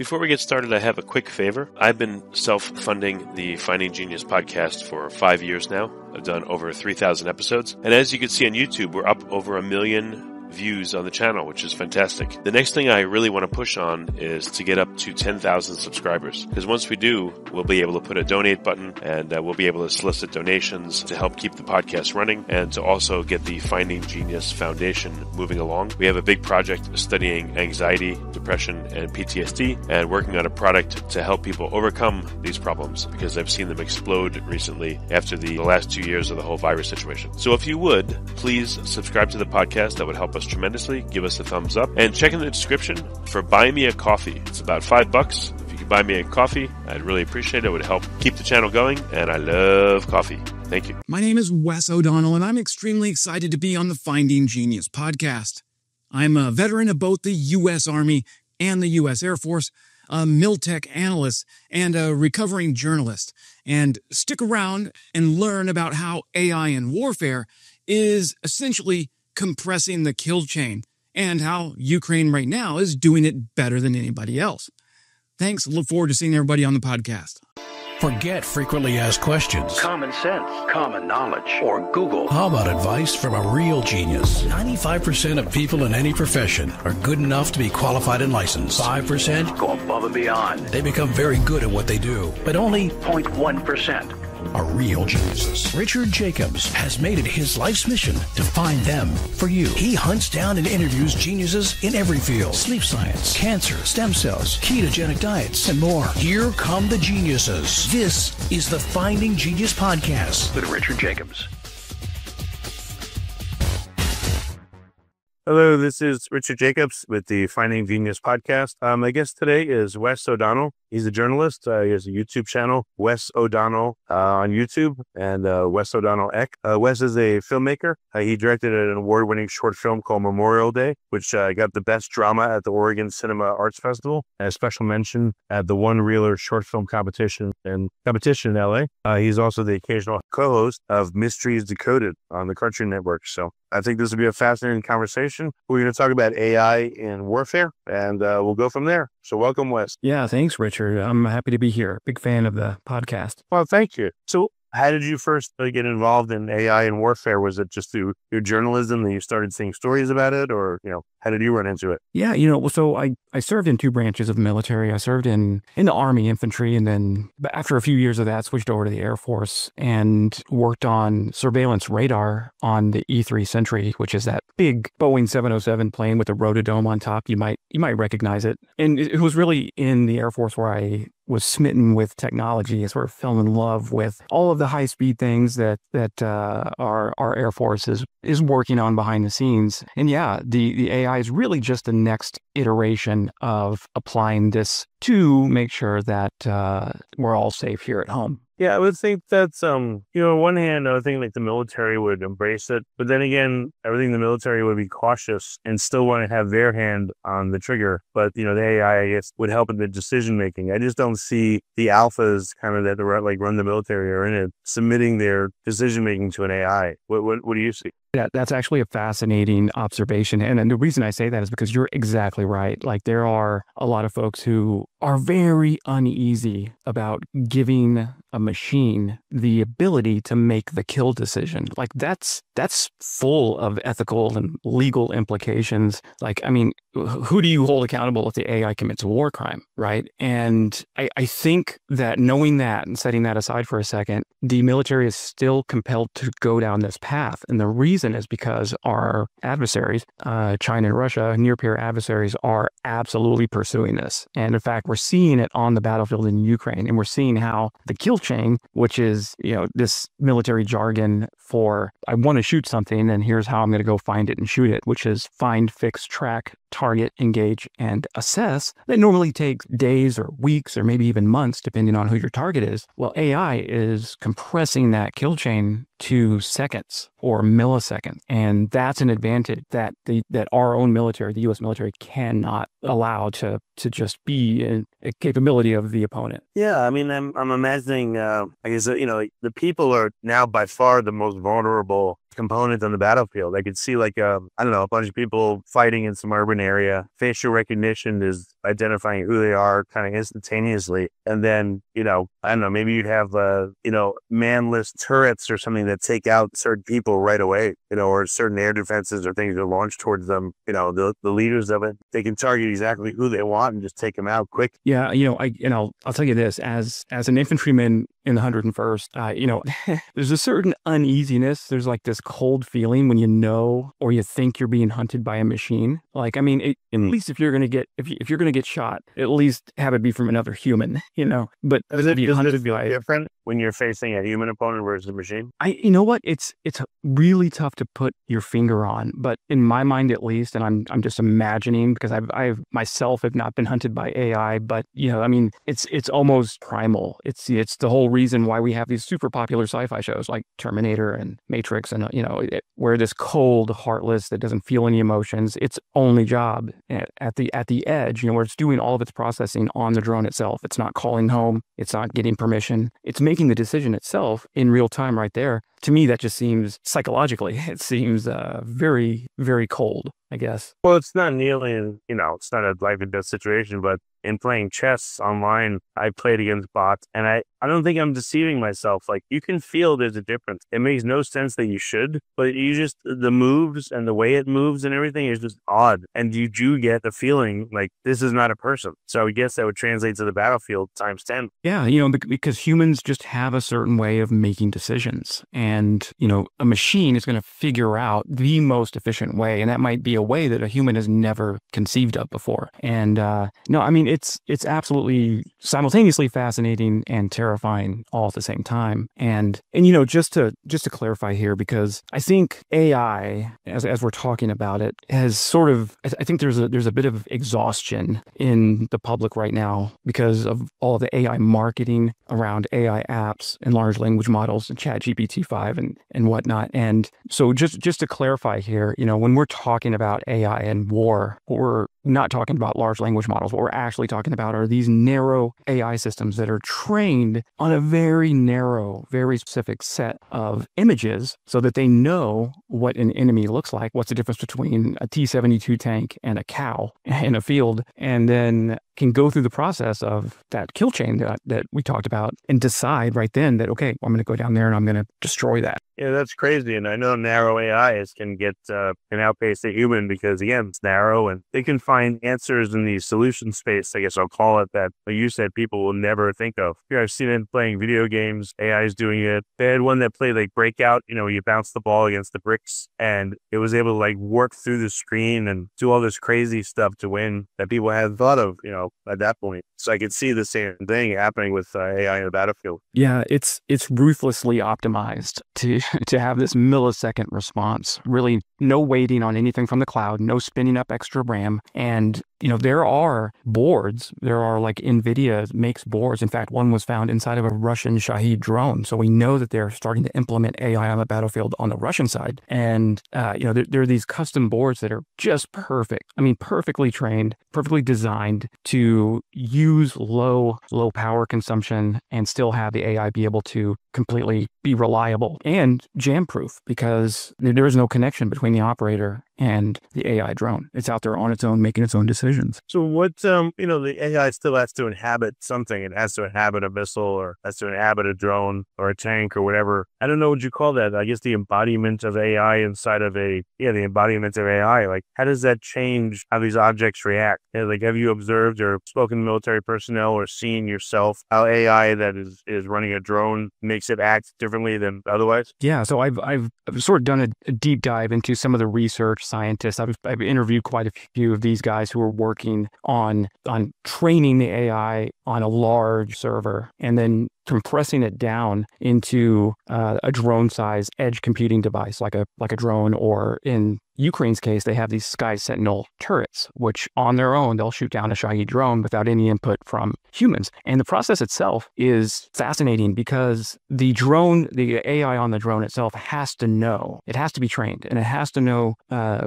Before we get started, I have a quick favor. I've been self-funding the Finding Genius podcast for 5 years now. I've done over 3,000 episodes. And as you can see on YouTube, we're up over 1 million views on the channel, which is fantastic. The next thing I really want to push on is to get up to 10,000 subscribers. Because once we do, we'll be able to put a donate button and we'll be able to solicit donations to help keep the podcast running and to also get the Finding Genius Foundation moving along. We have a big project studying anxiety, depression, and PTSD and working on a product to help people overcome these problems because I've seen them explode recently after the last 2 years of the whole virus situation. So if you would, please subscribe to the podcast. That would help us tremendously. Give us a thumbs up and check in the description for Buy Me a Coffee. It's about $5. If you could buy me a coffee, I'd really appreciate it. It would help keep the channel going, and I love coffee. Thank you. My name is Wes O'Donnell, and I'm extremely excited to be on the Finding Genius podcast. I'm a veteran of both the U.S. Army and the U.S. Air Force, a Miltech analyst, and a recovering journalist. And stick around and learn about how AI in warfare is essentially compressing the kill chain, and how Ukraine right now is doing it better than anybody else. Thanks. Look forward to seeing everybody on the podcast. Forget frequently asked questions. Common sense, common knowledge, or Google. How about advice from a real genius? 95% of people in any profession are good enough to be qualified and licensed. 5% go above and beyond. They become very good at what they do, but only 0.1% are real geniuses. Richard Jacobs has made it his life's mission to find them for you. He hunts down and interviews geniuses in every field: sleep science, cancer, stem cells, ketogenic diets, and more. Here come the geniuses. This is the Finding Genius podcast with Richard Jacobs. Hello, this is Richard Jacobs with the Finding Genius podcast. My guest today is Wes O'Donnell. He's a journalist. He has a YouTube channel, Wes O'Donnell on YouTube, and Wes O'Donnell Eck. Wes is a filmmaker. He directed an award-winning short film called Memorial Day, which got the best drama at the Oregon Cinema Arts Festival, and a special mention at the One Reeler Short Film Competition in LA. He's also the occasional co-host of Mysteries Decoded on the Cartoon Network. So I think this will be a fascinating conversation. We're going to talk about AI in warfare, and we'll go from there. So welcome, Wes. Yeah, thanks, Richard. I'm happy to be here. Big fan of the podcast. Well, thank you. So how did you first get involved in AI and warfare? Was it just through your journalism that you started seeing stories about it, or, how did you run into it? Yeah, so I served in 2 branches of the military. I served in the Army infantry, and then after a few years of that, switched over to the Air Force and worked on surveillance radar on the E-3 Sentry, which is that big Boeing 707 plane with a rotodome on top. You might recognize it. And it was really in the Air Force where I was smitten with technology. I sort of fell in love with all of the high-speed things that our Air Force is working on behind the scenes. And yeah, the AI is really just the next iteration of applying this to make sure that we're all safe here at home. Yeah, I would think that's, on one hand, I would think like the military would embrace it. But then again, everything the military would be cautious and still want to have their hand on the trigger. But, the AI, I guess, would help in the decision making. I just don't see the alphas kind of that run the military or in it submitting their decision making to an AI. What do you see? That's actually a fascinating observation. And the reason I say that is because you're exactly right. Like, there are a lot of folks who are very uneasy about giving a machine the ability to make the kill decision. Like, that's full of ethical and legal implications. Like, I mean, who do you hold accountable if the AI commits a war crime, right? And I think that knowing that and setting that aside for a second, the military is still compelled to go down this path. And the reason is because our adversaries, China and Russia, near-peer adversaries, are absolutely pursuing this. And in fact, we're seeing it on the battlefield in Ukraine, and we're seeing how the kill chain, which is, this military jargon for I want to shoot something and here's how I'm going to go find it and shoot it, which is find, fix, track, target, engage, and assess. That normally takes days or weeks or maybe even months, depending on who your target is. Well, AI is compressing that kill chain to seconds or milliseconds. And that's an advantage that that our own military, the U.S. military, cannot allow to just be a capability of the opponent. Yeah, I mean, I'm imagining, I guess, the people are now by far the most vulnerable component on the battlefield. I could see like, I don't know, a bunch of people fighting in some urban area. Facial recognition is identifying who they are kind of instantaneously. And then, I don't know, maybe you have, manless turrets or something that take out certain people right away, or certain air defenses or things that launch towards them. The leaders of it, they can target exactly who they want and just take them out quick. Yeah. I'll tell you this, as an infantryman in the 101st, there's a certain uneasiness. There's like this cold feeling when or you think you're being hunted by a machine. Like, I mean, at least if you're going to get shot, at least have it be from another human, but does it be different when you're facing a human opponent versus a machine? You know what? It's really tough to put your finger on, but in my mind, at least, and I'm just imagining because I've myself have not been hunted by AI, but I mean, it's almost primal. It's the whole reason why we have these super popular sci-fi shows like Terminator and Matrix, and where this cold, heartless, that doesn't feel any emotions, its only job at the edge, where it's doing all of its processing on the drone itself. It's not calling home. It's not getting permission. It's making the decision itself in real time right there. To me, that just seems psychologically, it seems very, very cold, I guess. Well, it's not nearly, it's not a life and death situation, but in playing chess online, I played against bots, and I don't think I'm deceiving myself. Like, you can feel there's a difference. It makes no sense that you should, but the moves and the way it moves and everything is just odd. And you do get the feeling like this is not a person. So I guess that would translate to the battlefield times 10. Yeah, because humans just have a certain way of making decisions. And, a machine is going to figure out the most efficient way. And that might be a way that a human has never conceived of before. And, no, I mean, it's absolutely simultaneously fascinating and terrifying all at the same time. And just to clarify here, because I think AI, as we're talking about it, has sort of, I think there's a bit of exhaustion in the public right now because of all the AI marketing around AI apps and large language models and ChatGPT-5 and whatnot. And so just to clarify here, when we're talking about AI and war, we're not talking about large language models. What we're actually talking about are these narrow AI systems that are trained on a very narrow, very specific set of images so that they know what an enemy looks like, what's the difference between a T-72 tank and a cow in a field, and then can go through the process of that kill chain that we talked about and decide right then that, okay, I'm going to go down there and I'm going to destroy that. Yeah, that's crazy. And I know narrow AIs can outpace a human because, again, it's narrow and they can find answers in the solution space, I guess I'll call it, that, like you said, people will never think of. Here, I've seen it playing video games. AI is doing it. They had one that played like Breakout, you bounce the ball against the bricks and it was able to like work through the screen and do all this crazy stuff to win that people hadn't thought of, at that point. So I could see the same thing happening with AI in the battlefield. Yeah, it's ruthlessly optimized to have this millisecond response. Really, no waiting on anything from the cloud, no spinning up extra RAM. And there are boards. There are like NVIDIA makes boards. In fact, one was found inside of a Russian Shahed drone. So we know that they're starting to implement AI on the battlefield on the Russian side. And, there are these custom boards that are just perfect. I mean, perfectly trained, perfectly designed to use low power consumption and still have the AI be able to completely be reliable and jam proof because there is no connection between the operator and the AI drone. It's out there on its own, making its own decisions. So what, the AI still has to inhabit something. It has to inhabit a missile or has to inhabit a drone or a tank or whatever. I don't know what you call that. I guess the embodiment of AI inside of the embodiment of AI. Like, how does that change how these objects react? Like, have you observed or spoken to military personnel or seen yourself how AI that is running a drone makes it act differently than otherwise? Yeah. So I've sort of done a deep dive into some of the research scientists. I've interviewed quite a few of these guys who are working on training the AI on a large server and then compressing it down into a drone-sized edge computing device like a drone, or in Ukraine's case, they have these Sky Sentinel turrets, which on their own, they'll shoot down a Shahed drone without any input from humans. And the process itself is fascinating because the AI on the drone itself has to know, it has to be trained, and it has to know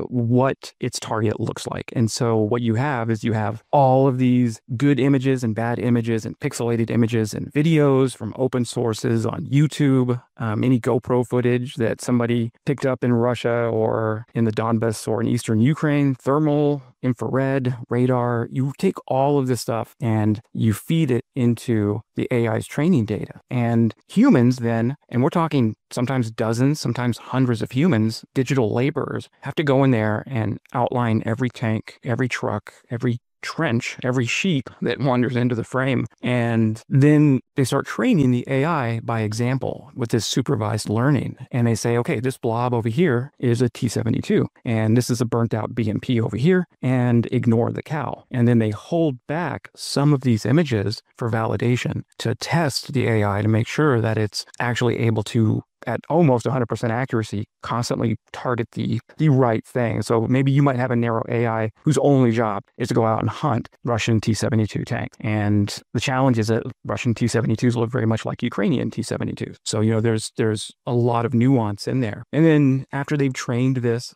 what its target looks like. And so what you have is all of these good images and bad images and pixelated images and videos videos from open sources on YouTube, any GoPro footage that somebody picked up in Russia or in the Donbass or in eastern Ukraine, thermal, infrared, radar. You take all of this stuff and you feed it into the AI's training data. And humans then, and we're talking sometimes dozens, sometimes hundreds of humans, digital laborers, have to go in there and outline every tank, every truck, every trench, every sheep that wanders into the frame. And then they start training the AI by example with this supervised learning. And they say, okay, this blob over here is a T-72, and this is a burnt out BMP over here, and ignore the cow. And then they hold back some of these images for validation to test the AI to make sure that it's actually able to, at almost 100% accuracy, constantly target the right thing. So maybe you might have a narrow AI whose only job is to go out and hunt Russian T-72 tank. And the challenge is that Russian T-72s look very much like Ukrainian T-72s. So, you know, there's a lot of nuance in there. And then after they've trained this...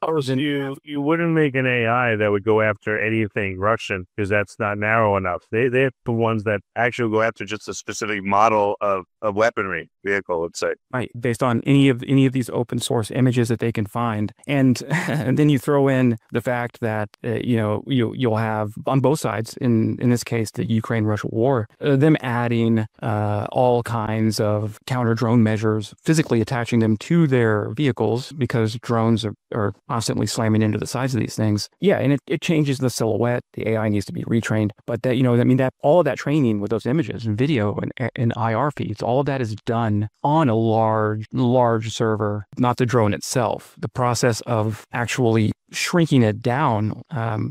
You wouldn't make an AI that would go after anything Russian, because that's not narrow enough. They have the ones that actually go after just a specific model of weaponry vehicle, let's say. Right, based on any of these open source images that they can find, and then you throw in the fact that you'll have on both sides, in this case the Ukraine-Russia war, them adding all kinds of counter drone measures, physically attaching them to their vehicles because drones are constantly slamming into the sides of these things. Yeah, and it changes the silhouette. The AI needs to be retrained, but that that all of that training with those images and video and IR feeds, all of that is done on a large server, not the drone itself. The process of actually shrinking it down,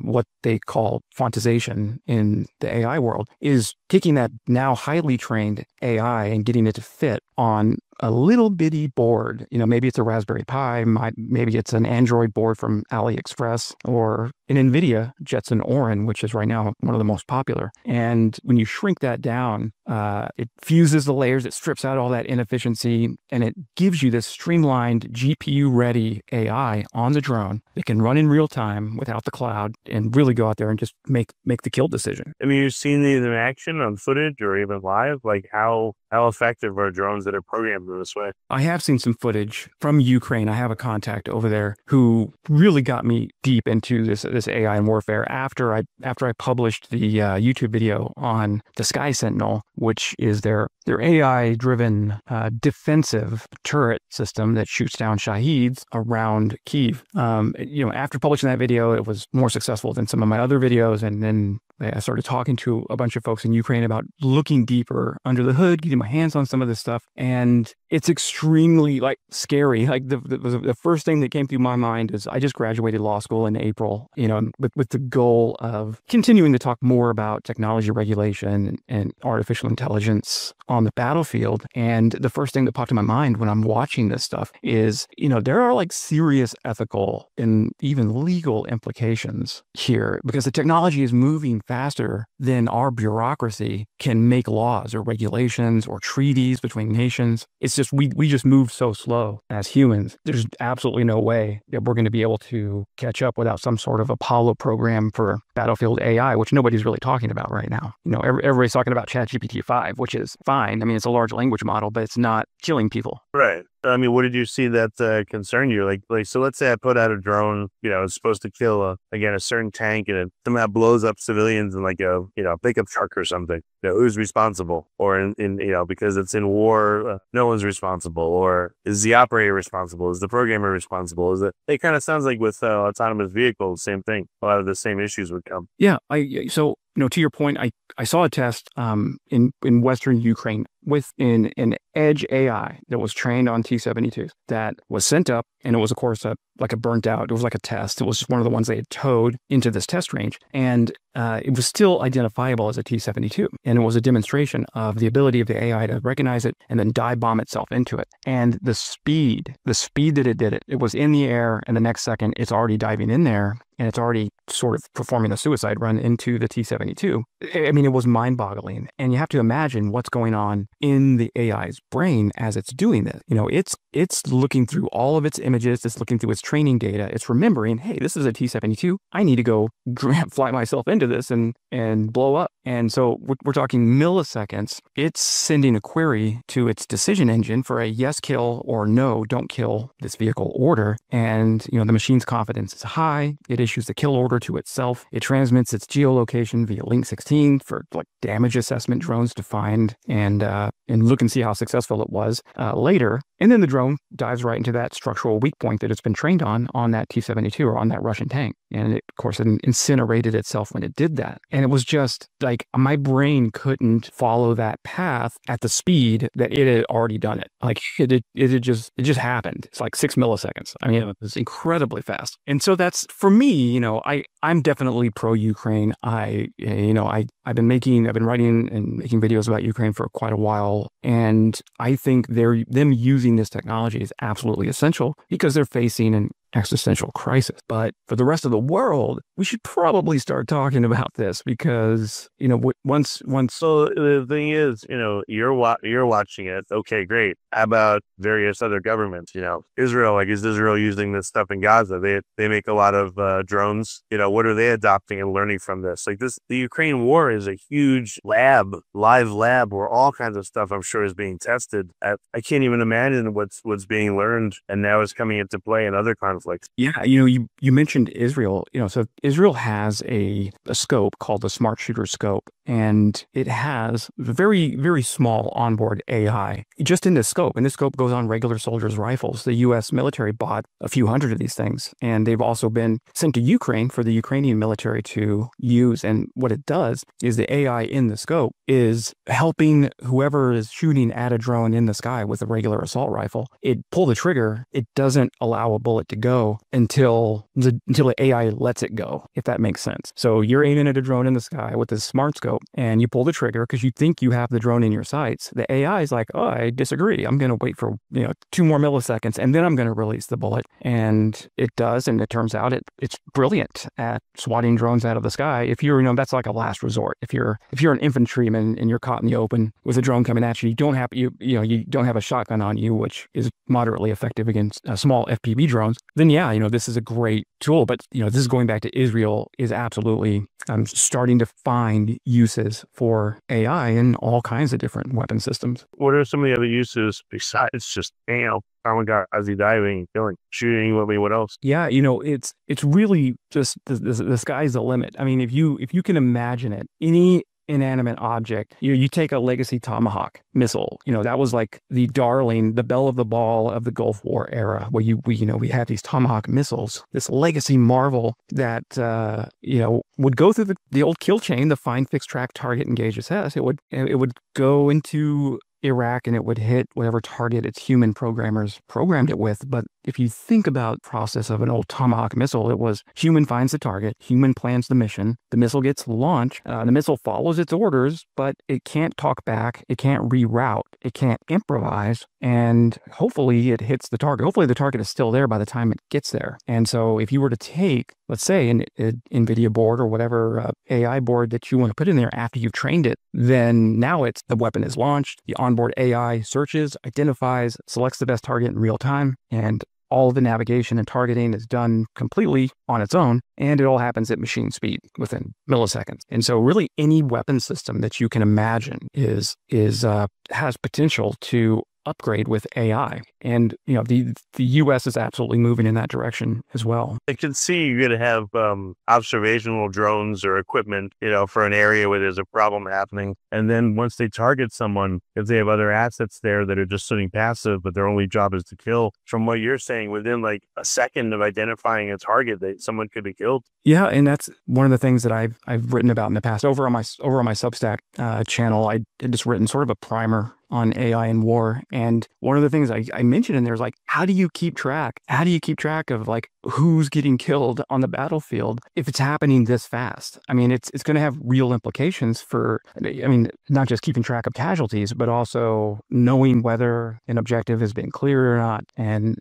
what they call fontization in the AI world, is taking that now highly trained AI and getting it to fit on a little bitty board. Maybe it's a Raspberry Pi, maybe it's an Android board from AliExpress, or an NVIDIA Jetson Orin, which is right now one of the most popular. And when you shrink that down, it fuses the layers, it strips out all that inefficiency, and it gives you this streamlined GPU-ready AI on the drone that can run in real time without the cloud and really go out there and just make the kill decision. I mean, you've seen these in action on footage or even live? Like how effective are drones that are programmed in this way? I have seen some footage from Ukraine. I have a contact over there who really got me deep into this AI and warfare after I published the YouTube video on the Sky Sentinel, which is their AI-driven defensive turret system that shoots down Shaheeds around Kyiv. After publishing that video, it was more successful than some of my other videos, and then I started talking to a bunch of folks in Ukraine about looking deeper under the hood, getting my hands on some of this stuff. And it's extremely scary. Like the first thing that came through my mind is I just graduated law school in April, with the goal of continuing to talk more about technology regulation and artificial intelligence on the battlefield. And the first thing that popped in my mind when I'm watching this stuff is, there are serious ethical and even legal implications here, because the technology is moving faster than our bureaucracy can make laws or regulations or treaties between nations. It's just, we just move so slow as humans. There's absolutely no way that we're going to be able to catch up without some sort of Apollo program for battlefield AI, which nobody's really talking about right now. Everybody's talking about ChatGPT 5, which is fine. I mean, it's a large language model, but it's not killing people. Right. I mean, what did you see that concerned you? So let's say I put out a drone, it's supposed to kill a certain tank, and it somehow blows up civilians in a pickup truck or something. Who's responsible? Or because it's in war, no one's responsible. Or is the operator responsible? Is the programmer responsible? It kind of sounds like with autonomous vehicles, same thing. A lot of the same issues would come. Yeah. To your point, I saw a test in Western Ukraine with an edge AI that was trained on T-72s that was sent up, and it was, of course, like a burnt out. It was like a test. It was just one of the ones they had towed into this test range, and it was still identifiable as a T-72, and it was a demonstration of the ability of the AI to recognize it and then dive bomb itself into it. And the speed that it did it, it was in the air, and the next second it's already diving in there, and it's already sort of performing a suicide run into the T-72. I mean, it was mind-boggling. And you have to imagine what's going on in the AI's brain as it's doing this. It's looking through all of its images, it's looking through its training data, it's remembering, hey, this is a T-72, I need to go fly myself into this and blow up. And so we're talking milliseconds. It's sending a query to its decision engine for a yes kill or no, don't kill this vehicle order. And, the machine's confidence is high. It issues the kill order to itself. It transmits its geolocation via Link 16 for damage assessment drones to find and look and see how successful it was later. And then the drone dives right into that structural weak point that it's been trained on that T-72 or on that Russian tank. And it, of course, it incinerated itself when it did that. And it was just my brain couldn't follow that path at the speed that it had already done it. It just happened. It's 6 milliseconds. I mean, it was incredibly fast. And so that's, for me, I'm definitely pro-Ukraine. I've been writing and making videos about Ukraine for quite a while. And I think them using this technology is absolutely essential because they're facing an existential crisis. But for the rest of the world, we should probably start talking about this because, once. So the thing is, you're watching it. Okay, great. How about various other governments? Israel, is Israel using this stuff in Gaza? They make a lot of drones. What are they adopting and learning from this? The Ukraine war is a huge live lab where all kinds of stuff I'm sure is being tested. I can't even imagine what's being learned and now is coming into play in other conflicts. Yeah, you mentioned Israel. So Israel has a scope called the Smart Shooter Scope, and it has very, very small onboard AI just in this scope. And this scope goes on regular soldiers' rifles. The U.S. military bought a few hundred of these things, and they've also been sent to Ukraine for the Ukrainian military to use. And what it does is the AI in the scope is helping whoever is shooting at a drone in the sky with a regular assault rifle. It pull the trigger. It doesn't allow a bullet to go until the AI lets it go, if that makes sense. So you're aiming at a drone in the sky with this smart scope and you pull the trigger because you think you have the drone in your sights. The AI is like, oh, I disagree. I'm going to wait for 2 more milliseconds and then I'm going to release the bullet. And it does. And it turns out it's brilliant at swatting drones out of the sky. If you're, that's like a last resort. If you're an infantryman and you're caught in the open with a drone coming at you, you don't have a shotgun on you, which is moderately effective against small FPV drones, then this is a great tool. But, this is going back to Israel is absolutely starting to find uses for AI in all kinds of different weapon systems. What are some of the other uses besides just, kamikaze diving, killing, shooting? What else? Yeah, it's really just the sky's the limit. I mean, if you can imagine it, any inanimate object, you take a legacy Tomahawk missile, that was like the belle of the ball of the Gulf War era, where we had these Tomahawk missiles, this legacy marvel that would go through the old kill chain, the find, fix, track, target, engage, assess. It would go into Iraq and it would hit whatever target its human programmers programmed it with. But if you think about the process of an old Tomahawk missile, it was human finds the target, human plans the mission, the missile gets launched, the missile follows its orders, but it can't talk back, it can't reroute, it can't improvise, and hopefully it hits the target. Hopefully the target is still there by the time it gets there. And so if you were to take, let's say, an NVIDIA board or whatever AI board that you want to put in there after you've trained it, then now the weapon is launched, the onboard AI searches, identifies, selects the best target in real time, and all of the navigation and targeting is done completely on its own, and it all happens at machine speed within milliseconds. And so really any weapon system that you can imagine has potential to upgrade with AI. And, the U.S. is absolutely moving in that direction as well. I can see you're going to have observational drones or equipment, for an area where there's a problem happening. And then once they target someone, if they have other assets there that are just sitting passive, but their only job is to kill, from what you're saying, within like a second of identifying a target, someone could be killed. Yeah, and that's one of the things that I've written about in the past. Over on my Substack channel, I had just written sort of a primer on AI and war. And one of the things I mentioned in there is like, how do you keep track? How do you keep track of like who's getting killed on the battlefield if it's happening this fast? I mean, it's going to have real implications for, not just keeping track of casualties, but also knowing whether an objective has been cleared or not. And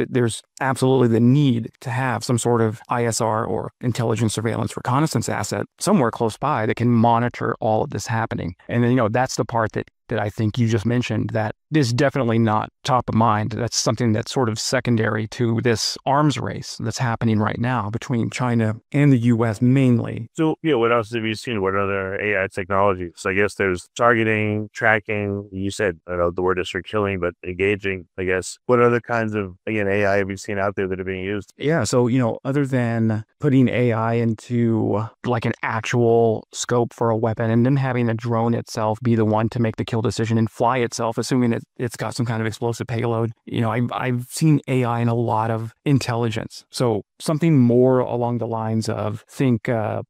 there's absolutely the need to have some sort of ISR or intelligence, surveillance, reconnaissance asset somewhere close by that can monitor all of this happening. And then, that's the part that I think you just mentioned, that is definitely not top of mind. That's something that's sort of secondary to this arms race that's happening right now between China and the U.S. mainly. So, what else have you seen? What other AI technologies? I guess there's targeting, tracking. You said, I don't know, the word is for killing, but engaging, I guess. What other kinds of, again, AI have you seen out there that are being used? Yeah. So, other than putting AI into like an actual scope for a weapon and then having a drone itself be the one to make the kill decision and fly itself, assuming it's got some kind of explosive payload, I've seen AI in a lot of intelligence. So something more along the lines of think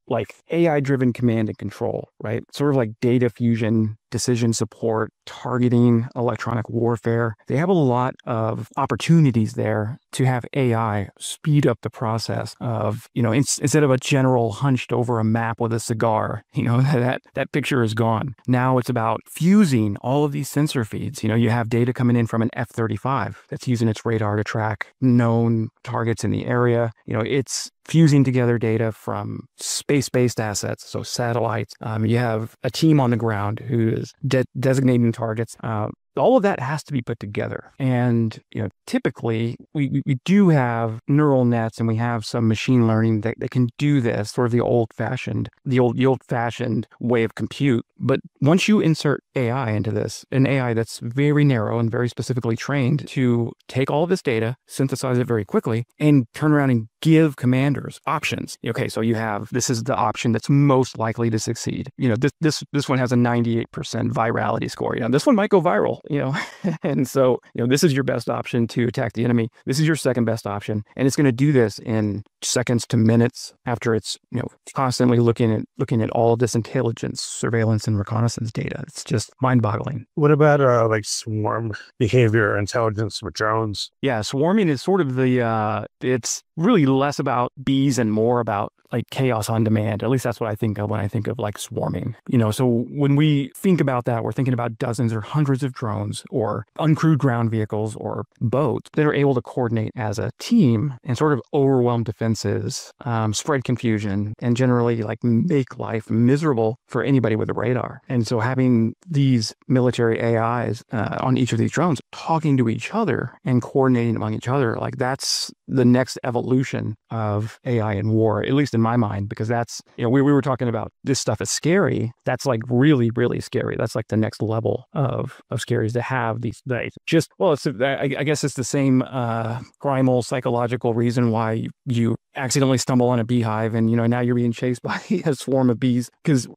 like AI-driven command and control, right? Sort of like data fusion, decision support, targeting, electronic warfare. They have a lot of opportunities there to have AI speed up the process of, instead of a general hunched over a map with a cigar, that picture is gone. Now it's about fusing all of these sensor feeds. You have data coming in from an F-35 that's using its radar to track known targets in the area. It's fusing together data from space-based assets, so satellites. You have a team on the ground who is designating targets. All of that has to be put together. And, typically we do have neural nets and we have some machine learning that can do this, sort of the old-fashioned way of compute. But once you insert AI into this, an AI that's very narrow and very specifically trained to take all of this data, synthesize it very quickly, and turn around and give commanders options. Okay, so this is the option that's most likely to succeed. This one has a 98% virality score. This one might go viral, and so, this is your best option to attack the enemy. This is your second best option. And it's going to do this in seconds to minutes after it's, constantly looking at all of this intelligence, surveillance, and reconnaissance data. It's just mind-boggling. What about like swarm behavior, intelligence with drones? Yeah, swarming is sort of it's really less about bees and more about like chaos on demand. At least that's what I think of when I think of like swarming. So when we think about that, we're thinking about dozens or hundreds of drones or uncrewed ground vehicles or boats that are able to coordinate as a team and sort of overwhelm defenses, spread confusion, and generally like make life miserable for anybody with a radar. And so having these military AIs on each of these drones talking to each other and coordinating among each other, like that's the next evolution of AI in war, at least in my mind, because that's, we were talking about this stuff is scary. That's like really, really scary. That's like the next level of scary is to have these just, well, I guess it's the same primal psychological reason why you accidentally stumble on a beehive and, now you're being chased by a swarm of bees because,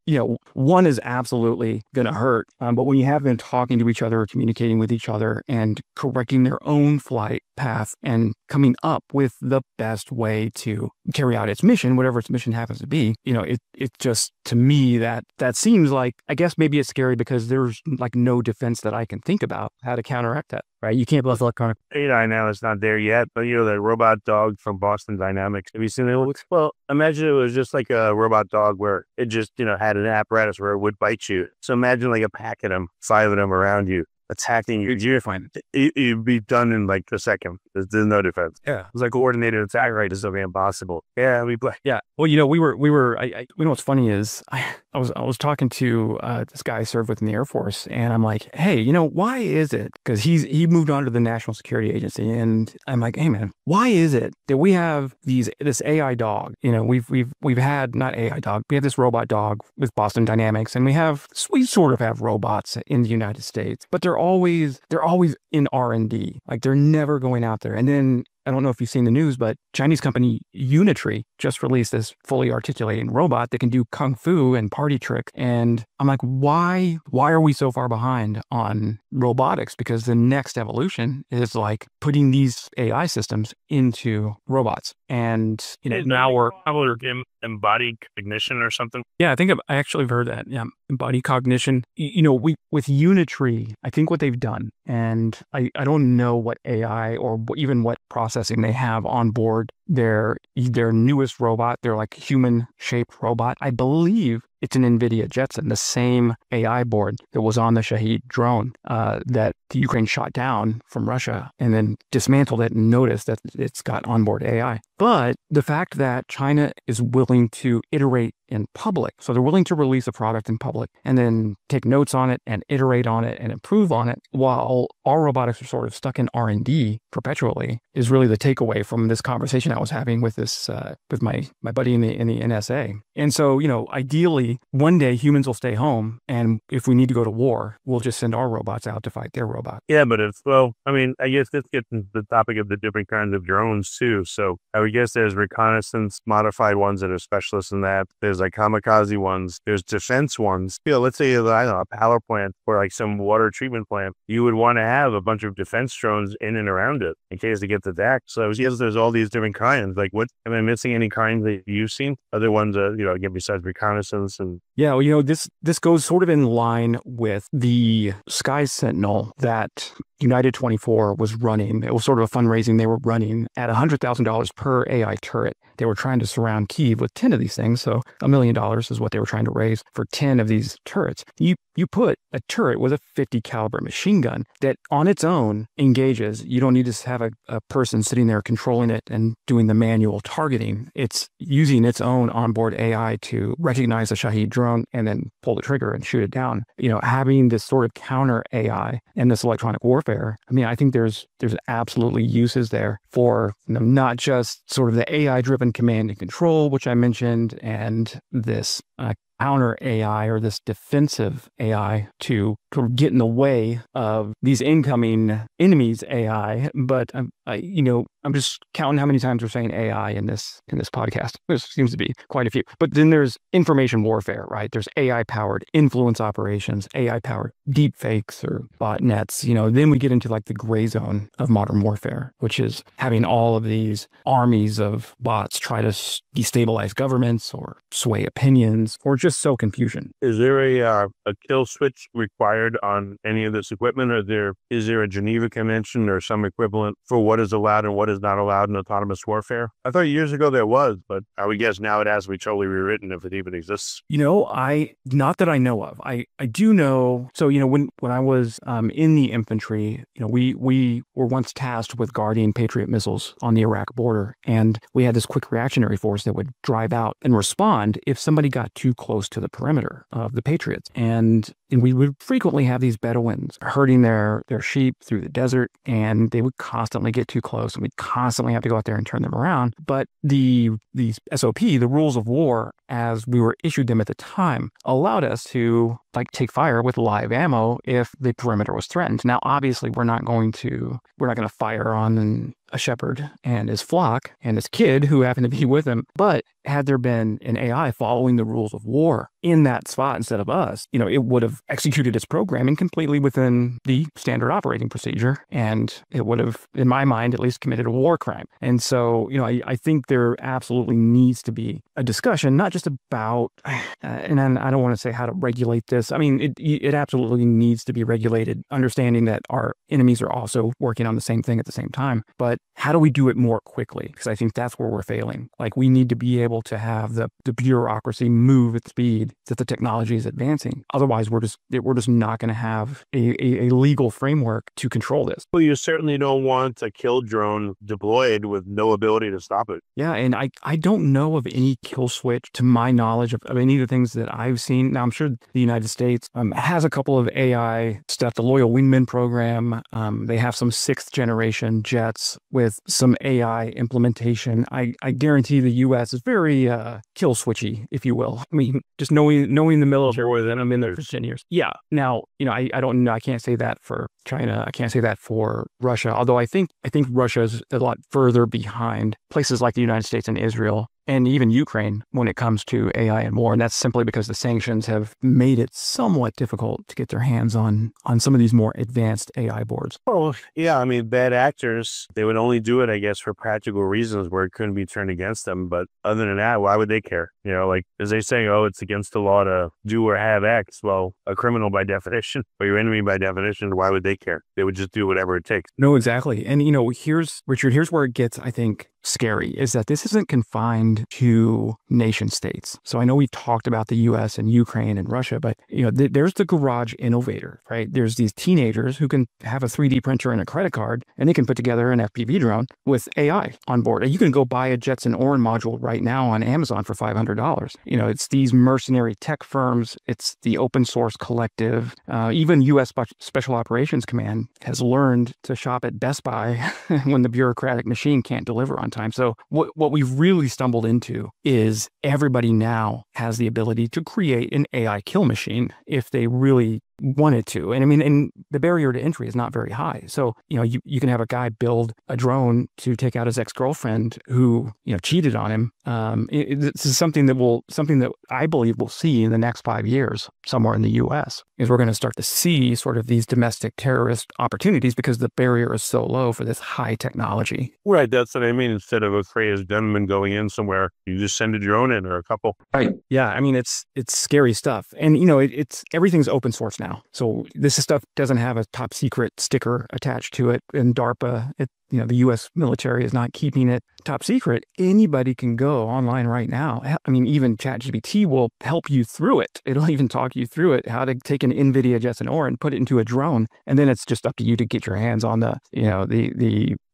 one is absolutely going to hurt. But when you have them talking to each other or communicating with each other and correcting their own flight path and coming up with the best way to carry out its mission, whatever its mission happens to be, it just, to me, that seems like, I guess maybe it's scary because there's like no defense that I can think about how to counteract that, right? You can't bluff electronic. AI now is not there yet, but the robot dog from Boston Dynamics. Have you seen it? Well, imagine it was just like a robot dog where it just, had an apparatus where it would bite you. So imagine like a pack of them, 5 of them around you, attacking you. You're fine. You'd be done in like a second. There's no defense. Yeah. It's like coordinated attack, right? It's something impossible. Yeah, Yeah. Well, what's funny is I was talking to this guy I served with in the Air Force, and I'm like, hey, why is it? Because he moved on to the National Security Agency, and I'm like, hey man, why is it that we have this AI dog? We've had not AI dog, we have this robot dog with Boston Dynamics, and we sort of have robots in the United States, but they're always in R&D. Like they're never going out there. And then I don't know if you've seen the news, but Chinese company Unitree just released this fully articulating robot that can do kung fu and party trick. And I'm like, why are we so far behind on robotics? Because the next evolution is like putting these AI systems into robots. And now we're embodied cognition or something. Yeah, I think I actually have heard that. Yeah, embodied cognition. With Unitree, I think what they've done, and I don't know what AI or even what processing they have on board their newest robot, their like human-shaped robot. I believe It's an NVIDIA Jetson, the same AI board that was on the Shahed drone that the Ukraine shot down from Russia and then dismantled it and noticed that it's got onboard AI. But the fact that China is willing to iterate in public, so they're willing to release a product in public and then take notes on it and iterate on it and improve on it, while our robotics are sort of stuck in R&D perpetually, is really the takeaway from this conversation I was having with this with my buddy in the NSA. And so, ideally, one day humans will stay home, and if we need to go to war, we'll just send our robots out to fight their robots. Yeah, but I guess this gets into the topic of the different kinds of drones too. So I would guess there's reconnaissance modified ones that are specialists in that. There's like kamikaze ones. There's defense ones. Let's say, I don't know, a power plant or like some water treatment plant. You would want to have a bunch of defense drones in and around it in case they get attacked. So yes, there's all these different kinds. Like, what am I missing? Any kinds that you've seen? Other ones, again, besides reconnaissance and. Yeah, well, this goes sort of in line with the Sky Sentinel that United 24 was running. It was sort of a fundraising they were running at $100,000 per AI turret. They were trying to surround Kyiv with 10 of these things. So $1 million is what they were trying to raise for 10 of these turrets. You put a turret with a 50 caliber machine gun that on its own engages. You don't need to have a person sitting there controlling it and doing the manual targeting. It's using its own onboard AI to recognize a Shahed drone and then pull the trigger and shoot it down. Having this sort of counter AI and this electronic warfare, I think there's absolutely uses there for not just sort of the AI driven command and control, which I mentioned, and this counter AI or this defensive AI to sort of get in the way of these incoming enemies AI. But I'm just counting how many times we're saying AI in this podcast. There seems to be quite a few. But then there's information warfare, right? There's AI powered influence operations, AI powered deep fakes or botnets. Then we get into like the gray zone of modern warfare, which is having all of these armies of bots try to destabilize governments or sway opinions or just sow confusion. Is there a kill switch required on any of this equipment? Or is there a Geneva Convention or some equivalent for what is allowed and what is not allowed in autonomous warfare? I thought years ago there was, but I would guess now it has to be totally rewritten if it even exists. Not that I know of. I do know. So, when I was in the infantry, we were once tasked with guarding Patriot missiles on the Iraq border. And we had this quick reactionary force that would drive out and respond if somebody got too close to the perimeter of the Patriots. And we would frequently have these Bedouins herding their sheep through the desert, and they would constantly get too close, and we'd constantly have to go out there and turn them around. But the SOP, the rules of war, as we were issued them at the time, allowed us to take fire with live ammo if the perimeter was threatened. Now, obviously, we're not going to fire on a shepherd and his flock and his kid who happened to be with him. But had there been an AI following the rules of war in that spot instead of us, it would have executed its programming completely within the standard operating procedure. And it would have, in my mind, at least committed a war crime. And so, I think there absolutely needs to be a discussion, not just about, and I don't want to say how to regulate this. It absolutely needs to be regulated, understanding that our enemies are also working on the same thing at the same time. But how do we do it more quickly? Because I think that's where we're failing. We need to be able to have the bureaucracy move at speed that the technology is advancing. Otherwise, we're just not going to have a legal framework to control this. Well, you certainly don't want a kill drone deployed with no ability to stop it. Yeah, and I don't know of any kill switch to my knowledge of any of the things that I've seen. Now, I'm sure the United States has a couple of AI stuff, the Loyal Wingman program. They have some 6th generation jets with some AI implementation. I guarantee the U.S. is very kill switchy, if you will. Just knowing the military within them in there for 10 years. Yeah. Now, I don't know. I can't say that for China. I can't say that for Russia. Although I think Russia is a lot further behind places like the United States and Israel, and even Ukraine when it comes to AI and war. And that's simply because the sanctions have made it somewhat difficult to get their hands on some of these more advanced AI boards. Oh, yeah. Bad actors, they would only do it, I guess, for practical reasons where it couldn't be turned against them. But other than that, why would they care? As they say, it's against the law to do or have X. Well, a criminal by definition, or your enemy by definition, why would they care? They would just do whatever it takes. No, exactly. And, here's where it gets, I think, scary is that this isn't confined to nation states. So I know we've talked about the US and Ukraine and Russia, but there's the garage innovator, right? There's these teenagers who can have a 3D printer and a credit card, and they can put together an FPV drone with AI on board. And you can go buy a Jetson Orin module right now on Amazon for $500. It's these mercenary tech firms. It's the open source collective. Even U.S. Special Operations Command has learned to shop at Best Buy when the bureaucratic machine can't deliver on time. So what we've really stumbled into is everybody now has the ability to create an AI kill machine if they really wanted to. And I mean, and the barrier to entry is not very high. So, you can have a guy build a drone to take out his ex-girlfriend who, cheated on him. This is something that I believe we'll see in the next 5 years somewhere in the US, is we're going to start to see sort of these domestic terrorist opportunities because the barrier is so low for this high technology. Right. That's what I mean. Instead of a crazed gunman going in somewhere, you just send a drone in or a couple. Right. Yeah. I mean, it's scary stuff. And, it's everything's open source now. So this stuff doesn't have a top secret sticker attached to it. And DARPA, the U.S. military is not keeping it top secret. Anybody can go online right now. I mean, even ChatGPT will help you through it. It'll even talk you through it, how to take an NVIDIA Jetson Orin, put it into a drone, and then it's just up to you to get your hands on the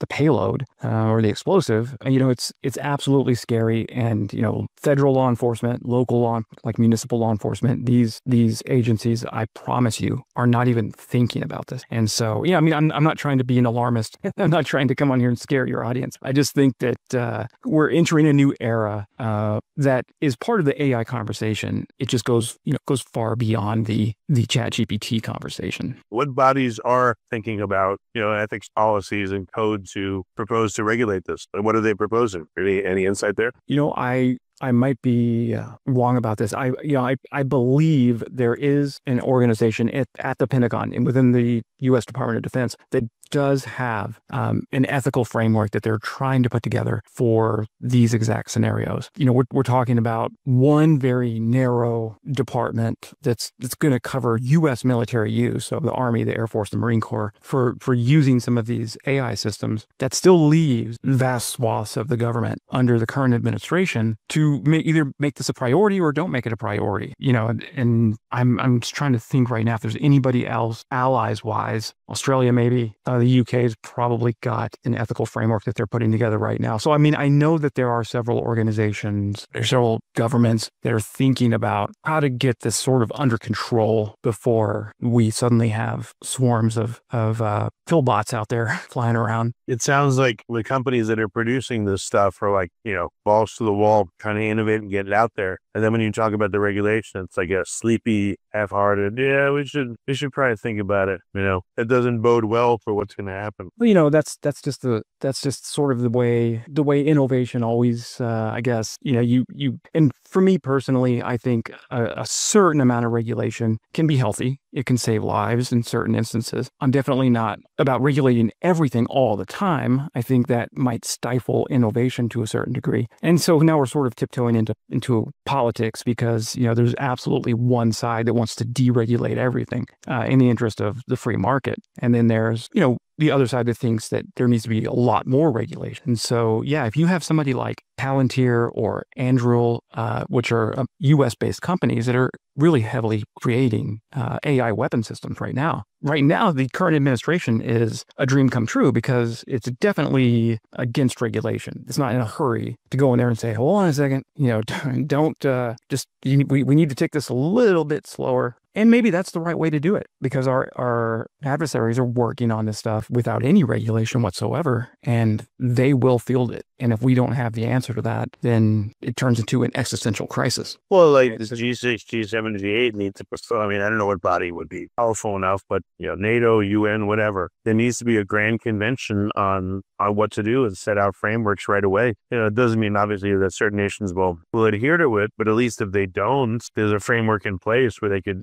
payload or the explosive. It's absolutely scary. And federal law enforcement, local law, like municipal law enforcement, these agencies, I promise you, are not even thinking about this. And so, I'm not trying to be an alarmist. I'm not trying to come on here and scare your audience. I just think that we're entering a new era that is part of the AI conversation. It just goes far beyond the ChatGPT conversation. What bodies are thinking about, ethics policies and code to propose to regulate this? What are they proposing? Any insight there? I might be wrong about this. I believe there is an organization at the Pentagon and within the U.S. Department of Defense that does have an ethical framework that they're trying to put together for these exact scenarios. We're talking about one very narrow department that's going to cover U.S. military use, so the Army, the Air Force, the Marine Corps, for using some of these AI systems. That still leaves vast swaths of the government under the current administration to either make this a priority or don't make it a priority. And I'm just trying to think right now if there's anybody else, allies-wise. Australia maybe. The UK's probably got an ethical framework that they're putting together right now. So, I know that there are several organizations, there's several governments that are thinking about how to get this sort of under control before we suddenly have swarms of pillbots out there flying around. It sounds like the companies that are producing this stuff are like, balls to the wall, trying to innovate and get it out there. And then when you talk about the regulation, it's like a sleepy, half-hearted, we should probably think about it. It doesn't bode well for what's going to happen. Well, that's just sort of the way innovation always, I guess, and for me personally, I think a certain amount of regulation can be healthy. It can save lives in certain instances. I'm definitely not about regulating everything all the time. I think that might stifle innovation to a certain degree. And so now we're sort of tiptoeing into politics because, there's absolutely one side that wants to deregulate everything in the interest of the free market. And then there's, the other side that thinks that there needs to be a lot more regulation. So if you have somebody like Palantir or Anduril, which are US-based companies that are really heavily creating AI weapon systems right now. Right now, the current administration is a dream come true because it's definitely against regulation. It's not in a hurry to go in there and say, hold on a second, don't we need to take this a little bit slower. And maybe that's the right way to do it because our adversaries are working on this stuff without any regulation whatsoever, and they will field it. And if we don't have the answer to that, then it turns into an existential crisis. Well, like the G6, G7, G8 needs to, I don't know what body would be powerful enough, but, NATO, UN, whatever. There needs to be a grand convention on what to do and set out frameworks right away. It doesn't mean obviously that certain nations will adhere to it, but at least if they don't, there's a framework in place where they could,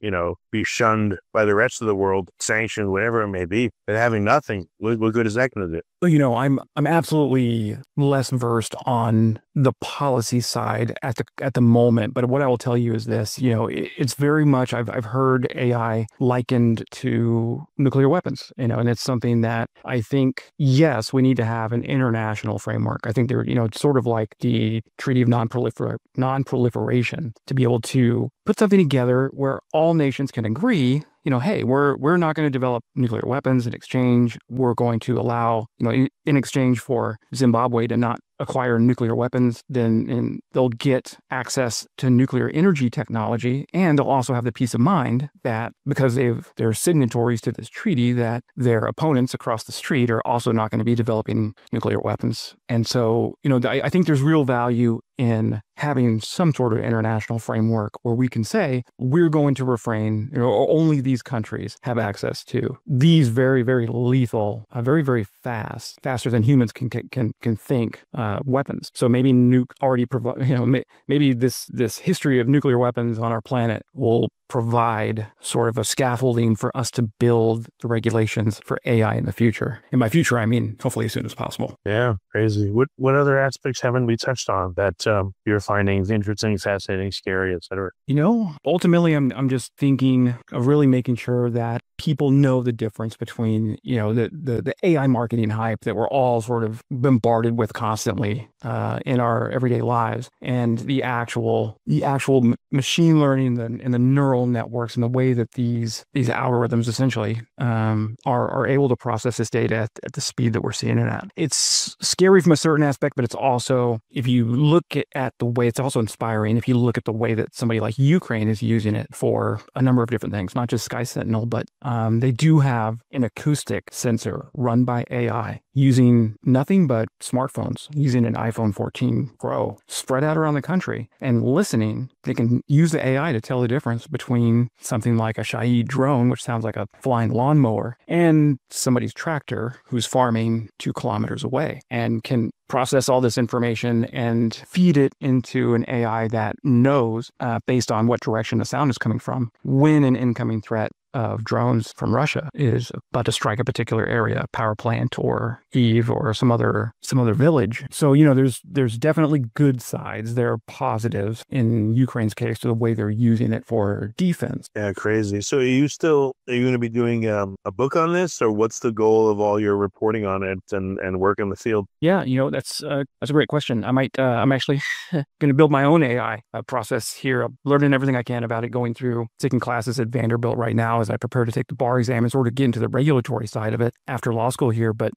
be shunned by the rest of the world, sanctioned, whatever it may be. But having nothing, what good is that going to do? Well, I'm absolutely less versed on the policy side at the moment, but what I will tell you is this: it's very much I've heard AI likened to nuclear weapons, and it's something that I think yes, we need to have an international framework. I think it's sort of like the Treaty of Non-Proliferation to be able to put something together where all nations can agree. Hey, we're not going to develop nuclear weapons in exchange. We're going to allow, in exchange for Zimbabwe to not acquire nuclear weapons, then they'll get access to nuclear energy technology, and they'll also have the peace of mind that because they're signatories to this treaty, that their opponents across the street are also not going to be developing nuclear weapons. And so, I think there's real value in having some sort of international framework where we can say we're going to refrain, or only these countries have access to these very, very lethal, very, very faster than humans can think weapons. So maybe nuke already provide, maybe this history of nuclear weapons on our planet will provide sort of a scaffolding for us to build the regulations for AI in the future. In my future, I mean, hopefully as soon as possible. Yeah, crazy. What other aspects haven't we touched on that you're finding interesting, fascinating, scary, etc.? Ultimately, I'm just thinking of really making sure that people know the difference between, the AI marketing hype that we're all sort of bombarded with constantly in our everyday lives, and the actual machine learning and the neural networks and the way that these algorithms essentially are able to process this data at the speed that we're seeing it at. It's scary from a certain aspect, but it's also, if you look at the way, it's also inspiring if you look at the way that somebody like Ukraine is using it for a number of different things, not just Sky Sentinel, but they do have an acoustic sensor run by AI using nothing but smartphones, using an iPhone 14 Pro spread out around the country and listening. They can use the AI to tell the difference between something like a Shahid drone, which sounds like a flying lawnmower, and somebody's tractor who's farming 2 kilometers away, and can process all this information and feed it into an AI that knows, based on what direction the sound is coming from, when an incoming threat of drones from Russia is about to strike a particular area, power plant or Eve or some other village. So, there's definitely good sides. There are positives in Ukraine's case to the way they're using it for defense. Yeah, crazy. So are you going to be doing a book on this, or what's the goal of all your reporting on it and work in the field? Yeah, that's a great question. I'm actually going to build my own AI process here. I'm learning everything I can about it, taking classes at Vanderbilt right now as I prepare to take the bar exam and sort of get into the regulatory side of it after law school here. But,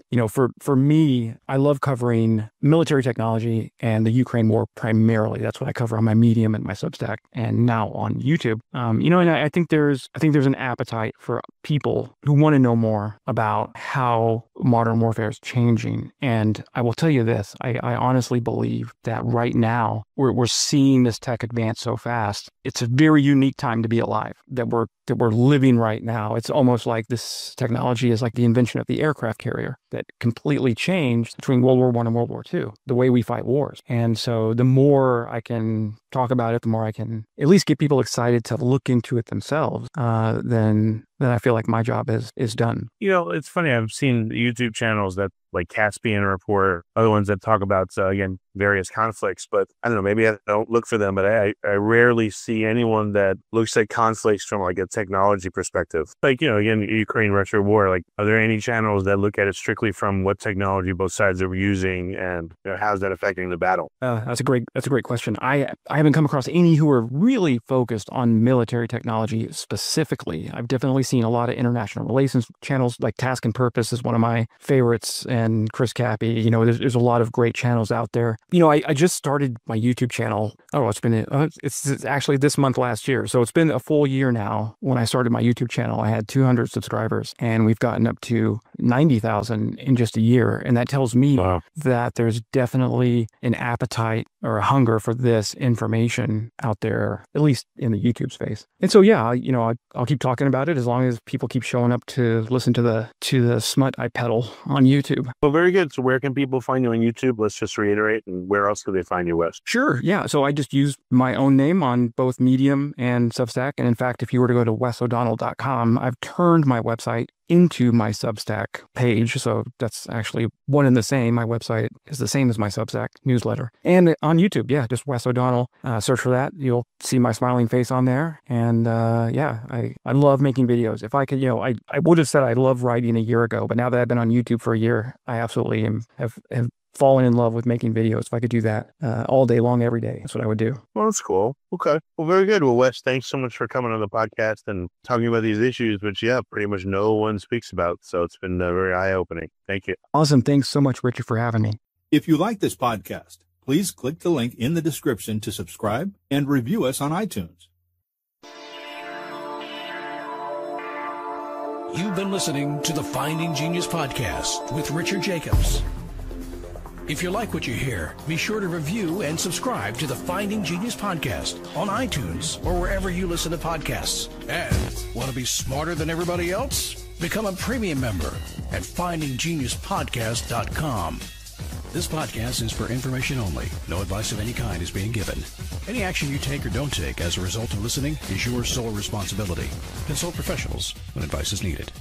for me, I love covering military technology and the Ukraine war primarily. That's what I cover on my Medium and my Substack and now on YouTube. And I think there's an appetite for people who want to know more about how modern warfare is changing. And I will tell you this, I honestly believe that right now we're seeing this tech advance so fast. It's a very unique time to be alive, that we're living right now. It's almost like this technology is like the invention of the aircraft carrier that completely changed between World War I and World War II, the way we fight wars. And so the more I can talk about it, the more I can at least get people excited to look into it themselves, then I feel like my job is done. It's funny. I've seen YouTube channels that like Caspian Report, other ones that talk about, again, various conflicts, but I don't know, maybe I don't look for them, but I rarely see anyone that looks at conflicts from like a technology perspective. Like, again, Ukraine-Russia war, like, are there any channels that look at it strictly from what technology both sides are using and how's that affecting the battle? That's a great question. I haven't come across any who are really focused on military technology specifically. I've definitely seen a lot of international relations channels, like Task and Purpose is one of my favorites, and Chris Cappy. There's a lot of great channels out there. I just started my YouTube channel. Oh, it's actually this month last year. So it's been a full year now. When I started my YouTube channel, I had 200 subscribers, and we've gotten up to 90,000 in just a year. And that tells me that there's definitely an appetite or a hunger for this information out there, at least in the YouTube space. And so, I'll keep talking about it as long long as people keep showing up to listen to the smut I peddle on YouTube. Well, very good. So where can people find you on YouTube? Let's just reiterate. And where else can they find you, Wes? Sure. Yeah. So I just use my own name on both Medium and Substack. And in fact, if you were to go to wesodonnell.com, I've turned my website into my Substack page. So that's actually one and the same. My website is the same as my Substack newsletter. And on YouTube, yeah, just Wes O'Donnell. Search for that. You'll see my smiling face on there. And I love making videos. If I could, I would have said I love writing a year ago, but now that I've been on YouTube for a year, I absolutely have fallen in love with making videos. If I could do that all day long, every day, that's what I would do. Well, that's cool. Okay. Well, very good. Well, Wes, thanks so much for coming on the podcast and talking about these issues, which, pretty much no one speaks about. So it's been very eye-opening. Thank you. Awesome. Thanks so much, Richard, for having me. If you like this podcast, please click the link in the description to subscribe and review us on iTunes. You've been listening to the Finding Genius podcast with Richard Jacobs. If you like what you hear, be sure to review and subscribe to the Finding Genius podcast on iTunes or wherever you listen to podcasts. And want to be smarter than everybody else? Become a premium member at findinggeniuspodcast.com. This podcast is for information only. No advice of any kind is being given. Any action you take or don't take as a result of listening is your sole responsibility. Consult professionals when advice is needed.